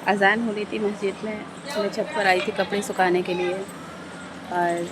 अज़ान हो रही थी मस्जिद में। मैं छत पर आई थी कपड़े सुखाने के लिए और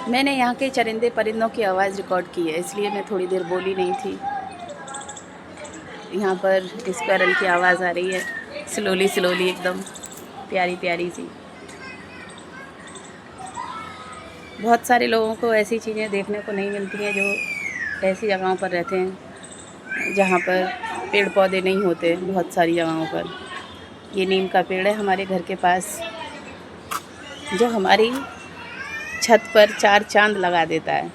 मैंने यहाँ के चरिंदे परिंदों की आवाज़ रिकॉर्ड की है, इसलिए मैं थोड़ी देर बोली नहीं थी। यहाँ पर स्पैरल की आवाज़ आ रही है, स्लोली स्लोली, एकदम प्यारी प्यारी सी। बहुत सारे लोगों को ऐसी चीज़ें देखने को नहीं मिलती हैं जो ऐसी जगहों पर रहते हैं जहाँ पर पेड़ पौधे नहीं होते। बहुत सारी जगहों पर ये नीम का पेड़ है हमारे घर के पास, जो हमारी छत पर 4 चांद लगा देता है।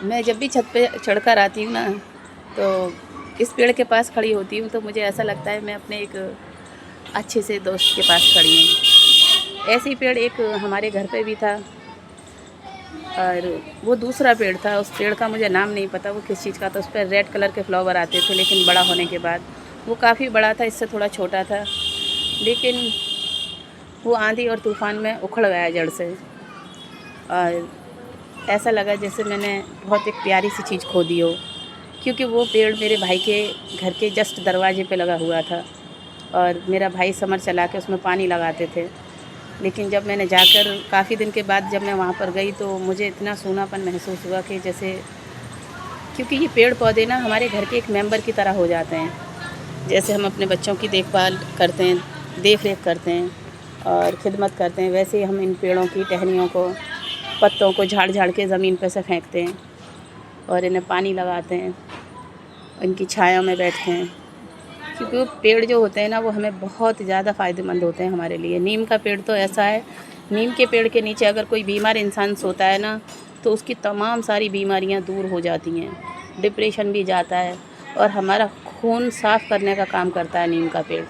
मैं जब भी छत पे चढ़कर आती हूँ ना, तो इस पेड़ के पास खड़ी होती हूँ तो मुझे ऐसा लगता है मैं अपने एक अच्छे से दोस्त के पास खड़ी हूँ। ऐसे ही पेड़ एक हमारे घर पे भी था और वो दूसरा पेड़ था। उस पेड़ का मुझे नाम नहीं पता वो किस चीज़ का था। उस पर रेड कलर के फ्लावर आते थे, लेकिन बड़ा होने के बाद वो काफ़ी बड़ा था, इससे थोड़ा छोटा था, लेकिन वो आंधी और तूफ़ान में उखड़ गया जड़ से। और ऐसा लगा जैसे मैंने बहुत एक प्यारी सी चीज़ खो दी हो, क्योंकि वो पेड़ मेरे भाई के घर के जस्ट दरवाजे पे लगा हुआ था और मेरा भाई समर चला के उसमें पानी लगाते थे। लेकिन जब मैंने जाकर काफ़ी दिन के बाद जब मैं वहाँ पर गई तो मुझे इतना सूनापन महसूस हुआ कि जैसे, क्योंकि ये पेड़ पौधे ना हमारे घर के एक मेंबर की तरह हो जाते हैं। जैसे हम अपने बच्चों की देखभाल करते हैं, देख रेख करते हैं और ख़िदमत करते हैं, वैसे ही हम इन पेड़ों की टहनियों को, पत्तों को झाड़ झाड़ के ज़मीन पर से फेंकते हैं और इन्हें पानी लगाते हैं, इनकी छाया में बैठते हैं। क्योंकि वो पेड़ जो होते हैं ना, वो हमें बहुत ज़्यादा फ़ायदेमंद होते हैं हमारे लिए। नीम का पेड़ तो ऐसा है, नीम के पेड़ के नीचे अगर कोई बीमार इंसान सोता है ना, तो उसकी तमाम सारी बीमारियां दूर हो जाती हैं, डिप्रेशन भी जाता है और हमारा खून साफ़ करने का काम करता है नीम का पेड़।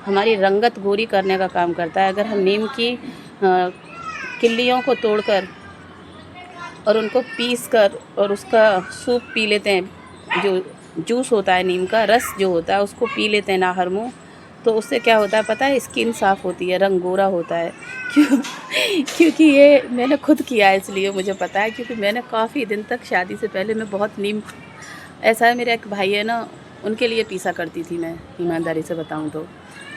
हमारी रंगत गोरी करने का काम करता है। अगर हम नीम की किल्लियों को तोड़कर और उनको पीस कर और उसका सूप पी लेते हैं, जो जूस होता है नीम का, रस जो होता है उसको पी लेते हैं नाहर मुँह, तो उससे क्या होता है पता है? स्किन साफ़ होती है, रंग गोरा होता है। क्यों? क्योंकि ये मैंने खुद किया है, इसलिए मुझे पता है। क्योंकि मैंने काफ़ी दिन तक, शादी से पहले, मैं बहुत नीम, ऐसा है मेरा एक भाई है ना, उनके लिए पीसा करती थी मैं, ईमानदारी से बताऊं तो।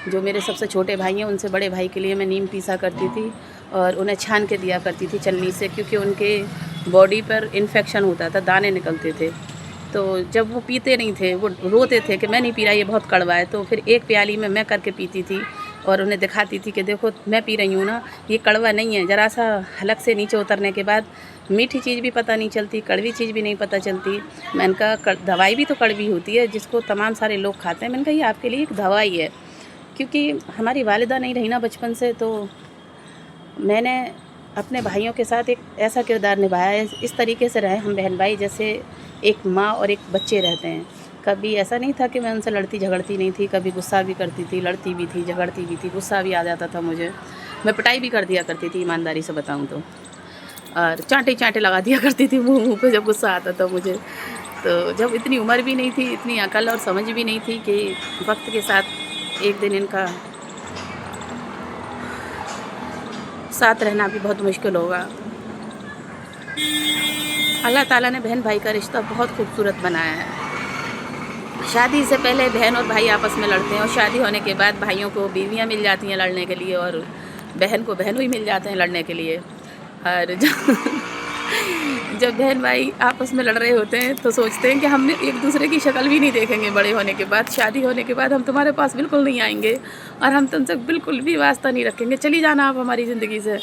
जो मेरे सबसे छोटे भाई हैं उनसे बड़े भाई के लिए मैं नीम पीसा करती थी और उन्हें छान के दिया करती थी छलनी से, क्योंकि उनके बॉडी पर इन्फेक्शन होता था, दाने निकलते थे। तो जब वो पीते नहीं थे, वो रोते थे कि मैं नहीं पी रहा, ये बहुत कड़वा है, तो फिर एक प्याली में मैं करके पीती थी और उन्हें दिखाती थी कि देखो मैं पी रही हूँ ना, ये कड़वा नहीं है। ज़रा सा हलक से नीचे उतरने के बाद मीठी चीज़ भी पता नहीं चलती, कड़वी चीज़ भी नहीं पता चलती। मैंने कहा दवाई भी तो कड़वी होती है, जिसको तमाम सारे लोग खाते हैं। मैंने कहा ये आपके लिए एक दवाई है। क्योंकि हमारी वालिदा नहीं रही ना बचपन से, तो मैंने अपने भाइयों के साथ एक ऐसा किरदार निभाया है, इस तरीके से रहे हम बहन भाई जैसे एक माँ और एक बच्चे रहते हैं। कभी ऐसा नहीं था कि मैं उनसे लड़ती झगड़ती नहीं थी, कभी गुस्सा भी करती थी, लड़ती भी थी, झगड़ती भी थी, गुस्सा भी आ जाता था मुझे। मैं पिटाई भी कर दिया करती थी, ईमानदारी से बताऊं तो, और चांटे चांटे लगा दिया करती थी मुँह पे जब गुस्सा आता था मुझे। तो जब इतनी उम्र भी नहीं थी, इतनी अकल और समझ भी नहीं थी कि वक्त के साथ एक दिन इनका साथ रहना भी बहुत मुश्किल होगा। अल्लाह ताला ने बहन भाई का रिश्ता बहुत खूबसूरत बनाया है। शादी से पहले बहन और भाई आपस में लड़ते हैं और शादी होने के बाद भाइयों को बीवियां मिल जाती हैं लड़ने के लिए और बहन को बहनों ही मिल जाते हैं लड़ने के लिए। और जब बहन भाई आपस में लड़ रहे होते हैं तो सोचते हैं कि हमने एक दूसरे की शक्ल भी नहीं देखेंगे बड़े होने के बाद, शादी होने के बाद हम तुम्हारे पास बिल्कुल नहीं आएंगे और हम तुमसे बिल्कुल भी वास्ता नहीं रखेंगे, चली जाना आप हमारी ज़िंदगी से।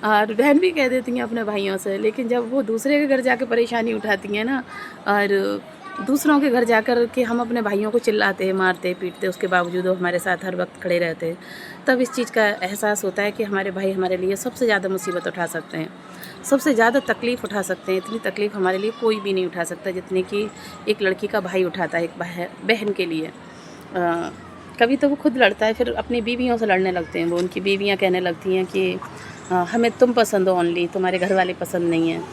और बहन भी कह देती हैं अपने भाइयों से, लेकिन जब वो दूसरे के घर जाकर परेशानी उठाती हैं ना, और दूसरों के घर जाकर के हम अपने भाइयों को चिल्लाते, मारते, पीटते, उसके बावजूद वो हमारे साथ हर वक्त खड़े रहते हैं, तब इस चीज़ का एहसास होता है कि हमारे भाई हमारे लिए सबसे ज़्यादा मुसीबत उठा सकते हैं, सबसे ज़्यादा तकलीफ़ उठा सकते हैं। इतनी तकलीफ़ हमारे लिए कोई भी नहीं उठा सकता जितनी कि एक लड़की का भाई उठाता है एक बहन के लिए। कभी तो वो खुद लड़ता है, फिर अपनी बीवियों से लड़ने लगते हैं वो। उनकी बीवियाँ कहने लगती हैं कि हमें तुम पसंद हो ओनली, तुम्हारे घर वाले पसंद नहीं हैं।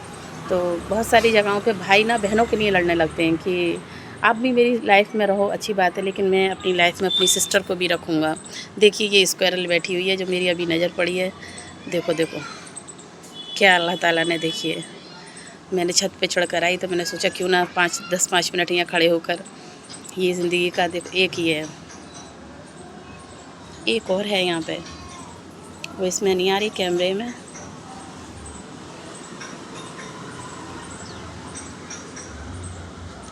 तो बहुत सारी जगहों पे भाई ना बहनों के लिए लड़ने लगते हैं कि आप भी मेरी लाइफ में रहो, अच्छी बात है, लेकिन मैं अपनी लाइफ में अपनी सिस्टर को भी रखूँगा। देखिए ये स्क्वायरल बैठी हुई है जो मेरी अभी नज़र पड़ी है। देखो देखो क्या अल्लाह ताला ने, देखिए मैंने छत पे चढ़कर आई तो मैंने सोचा क्यों ना 5 मिनट यहाँ खड़े होकर, ये ज़िंदगी का देखो एक ही है, एक और है यहाँ पे, वो इसमें नहीं आ रही कैमरे में।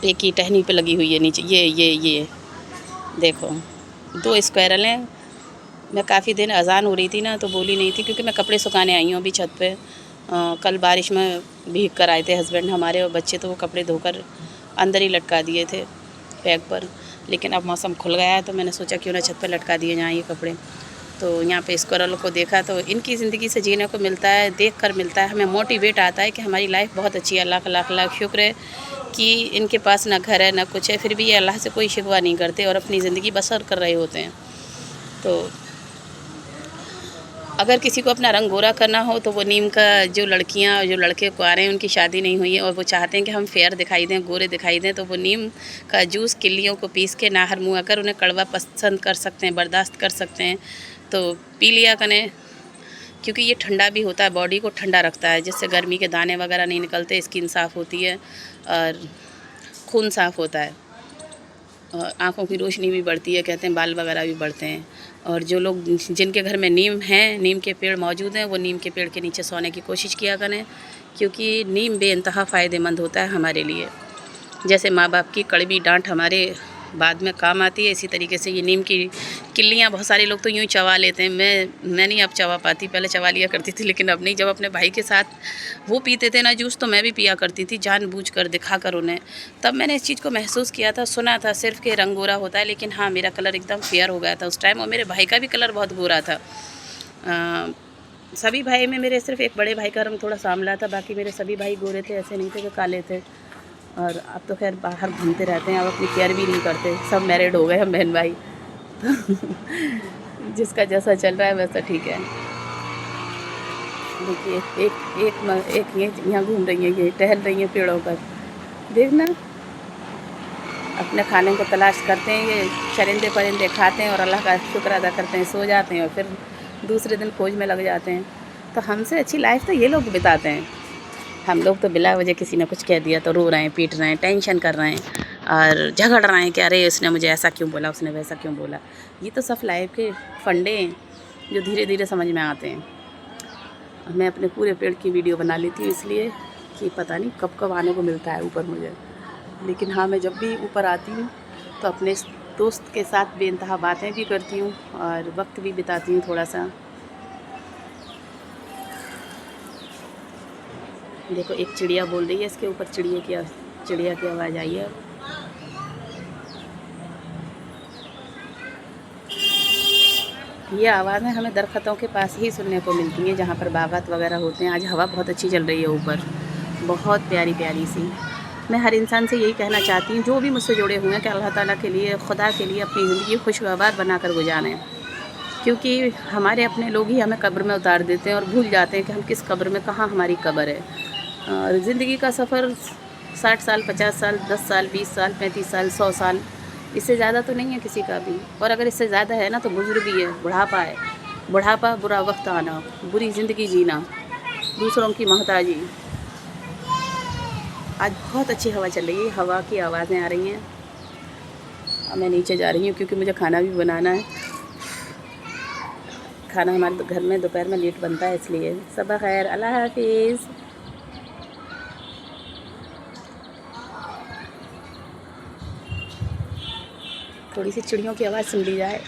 एक ही टहनी पे लगी हुई है नीचे, ये देखो 2 स्क्वायरल हैं। मैं काफ़ी दिन अजान हो रही थी ना तो बोली नहीं थी, क्योंकि मैं कपड़े सुखाने आई हूँ अभी छत पे। कल बारिश में भीग कर आए थे हस्बैंड हमारे और बच्चे, तो वो कपड़े धोकर अंदर ही लटका दिए थे पैक पर। लेकिन अब मौसम खुल गया है तो मैंने सोचा क्यों ना छत पर लटका दिए जाएँ ये कपड़े। तो यहाँ पे स्क्वायरल को देखा तो इनकी ज़िंदगी से जीने को मिलता है, देख कर मिलता है, हमें मोटिवेट आता है कि हमारी लाइफ बहुत अच्छी है। अल्लाह का लाख लाख शुक्र है कि इनके पास ना घर है ना कुछ है, फिर भी ये अल्लाह से कोई शिकवा नहीं करते और अपनी ज़िंदगी बसर कर रहे होते हैं। तो अगर किसी को अपना रंग गोरा करना हो तो वो नीम का, जो लड़कियां जो लड़के कुंवारे हैं उनकी शादी नहीं हुई है और वो चाहते हैं कि हम फेयर दिखाई दें, गोरे दिखाई दें, तो वो नीम का जूस किल्लियों को पीस के नाहर मुँह आकर, उन्हें कड़वा पसंद कर सकते हैं, बर्दाश्त कर सकते हैं तो पी लिया करें, क्योंकि ये ठंडा भी होता है, बॉडी को ठंडा रखता है, जिससे गर्मी के दाने वगैरह नहीं निकलते, स्किन साफ़ होती है और खून साफ़ होता है और आँखों की रोशनी भी बढ़ती है, कहते हैं बाल वगैरह भी बढ़ते हैं। और जो लोग जिनके घर में नीम हैं, नीम के पेड़ मौजूद हैं, वो नीम के पेड़ के नीचे सोने की कोशिश किया करें, क्योंकि नीम बेइंतहा फ़ायदेमंद होता है हमारे लिए। जैसे माँ बाप की कड़वी डांट हमारे बाद में काम आती है, इसी तरीके से ये नीम की किल्लियाँ बहुत सारे लोग तो यूँ ही चबा लेते हैं। मैं नहीं अब चबा पाती, पहले चबा लिया करती थी, लेकिन अब नहीं। जब अपने भाई के साथ वो पीते थे ना जूस, तो मैं भी पिया करती थी जानबूझकर दिखाकर उन्हें। तब मैंने इस चीज़ को महसूस किया था, सुना था सिर्फ़ कि रंग गोरा होता है, लेकिन हाँ मेरा कलर एकदम फेयर हो गया था उस टाइम और मेरे भाई का भी कलर बहुत गोरा था। सभी भाई में मेरे सिर्फ एक बड़े भाई का रंग थोड़ा सांवला था, बाकी मेरे सभी भाई गोरे थे, ऐसे नहीं थे कि काले थे। और अब तो खैर बाहर घूमते रहते हैं, अब अपनी केयर भी नहीं करते, सब मैरिड हो गए हम बहन भाई। तो जिसका जैसा चल रहा है वैसा ठीक है। देखिए एक ये यहाँ घूम रही है, ये टहल रही है पेड़ों पर, देखना अपने खाने को तलाश करते हैं। ये चरिंदे परिंदे खाते हैं और अल्लाह का शुक्र अदा करते हैं, सो जाते हैं और फिर दूसरे दिन खोज में लग जाते हैं। तो हमसे अच्छी लाइफ तो ये लोग बिताते हैं। हम लोग तो बिला वजह किसी ने कुछ कह दिया तो रो रहे हैं, पीट रहे हैं, टेंशन कर रहे हैं और झगड़ रहे हैं कि अरे उसने मुझे ऐसा क्यों बोला, उसने वैसा क्यों बोला। ये तो सब लाइफ के फंडे हैं जो धीरे धीरे समझ में आते हैं। मैं अपने पूरे पेड़ की वीडियो बना लेती हूँ इसलिए कि पता नहीं कब कब आने को मिलता है ऊपर मुझे। लेकिन हाँ, मैं जब भी ऊपर आती हूँ तो अपने दोस्त के साथ बेइंतहा बातें भी करती हूँ और वक्त भी बिताती हूँ थोड़ा सा। देखो एक चिड़िया बोल रही है, इसके ऊपर चिड़िया की आवाज़ आई है। ये आवाज़ें हमें दरख्तों के पास ही सुनने को मिलती हैं, जहाँ पर बागात वगैरह होते हैं। आज हवा बहुत अच्छी चल रही है ऊपर, बहुत प्यारी प्यारी सी। मैं हर इंसान से यही कहना चाहती हूँ जो भी मुझसे जुड़े हुए हैं कि अल्लाह ताला के लिए, खुदा के लिए अपनी ज़िंदगी खुशगवार बनाकर गुजारें, क्योंकि हमारे अपने लोग ही हमें कब्र में उतार देते हैं और भूल जाते हैं कि हम किस कब्र में, कहाँ हमारी कब्र है। और ज़िंदगी का सफ़र 60 साल, 50 साल, 10 साल, 20 साल, 35 साल, 100 साल, इससे ज़्यादा तो नहीं है किसी का भी। और अगर इससे ज़्यादा है ना तो बुजुर्गी है, बुढ़ापा है। बुढ़ापा, बुरा वक्त आना, बुरी ज़िंदगी जीना, दूसरों की मोहताजी। आज बहुत अच्छी हवा चल रही है, हवा की आवाज़ें आ रही हैं। अब मैं नीचे जा रही हूँ क्योंकि मुझे खाना भी बनाना है। खाना हमारे घर में दोपहर में लेट बनता है, इसलिए। सबा खैर, अल्लाह हाफिज़। थोड़ी सी चिड़ियों की आवाज़ सुन ली जाए।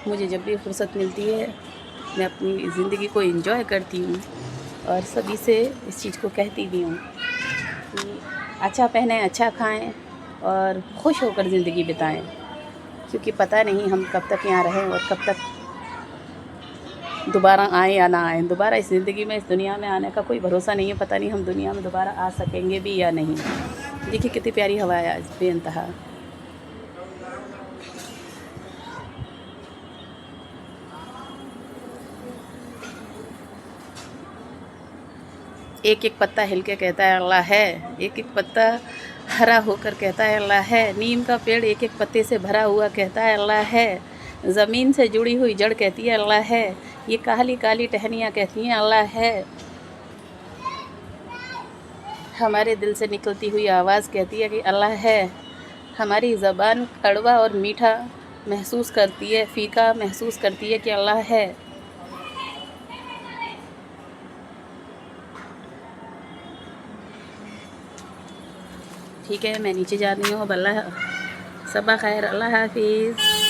मुझे जब भी फुर्सत मिलती है मैं अपनी ज़िंदगी को एंजॉय करती हूँ और सभी से इस चीज़ को कहती भी हूँ कि अच्छा पहनें, अच्छा खाएं और खुश होकर ज़िंदगी बिताएं, क्योंकि पता नहीं हम कब तक यहाँ रहें और कब तक दोबारा आएँ या ना आएँ। दोबारा इस ज़िंदगी में, इस दुनिया में आने का कोई भरोसा नहीं है। पता नहीं हम दुनिया में दोबारा आ सकेंगे भी या नहीं। देखिए कितनी प्यारी हवा है आज, बेइंतहा। एक एक पत्ता हिल के कहता है अल्लाह है, एक एक पत्ता हरा होकर कहता है अल्लाह है। नीम का पेड़ एक एक पत्ते से भरा हुआ कहता है अल्लाह है। ज़मीन से जुड़ी हुई जड़ कहती है अल्लाह है। ये काली काली टहनियाँ कहती हैं अल्लाह है। हमारे दिल से निकलती हुई आवाज़ कहती है कि अल्लाह है। हमारी ज़बान कड़वा और मीठा महसूस करती है, फ़ीका महसूस करती है कि अल्लाह है। ठीक है, मैं नीचे जा रही हूँ। अब अल्लाह सबा खैर, अल्लाह हाफिज़।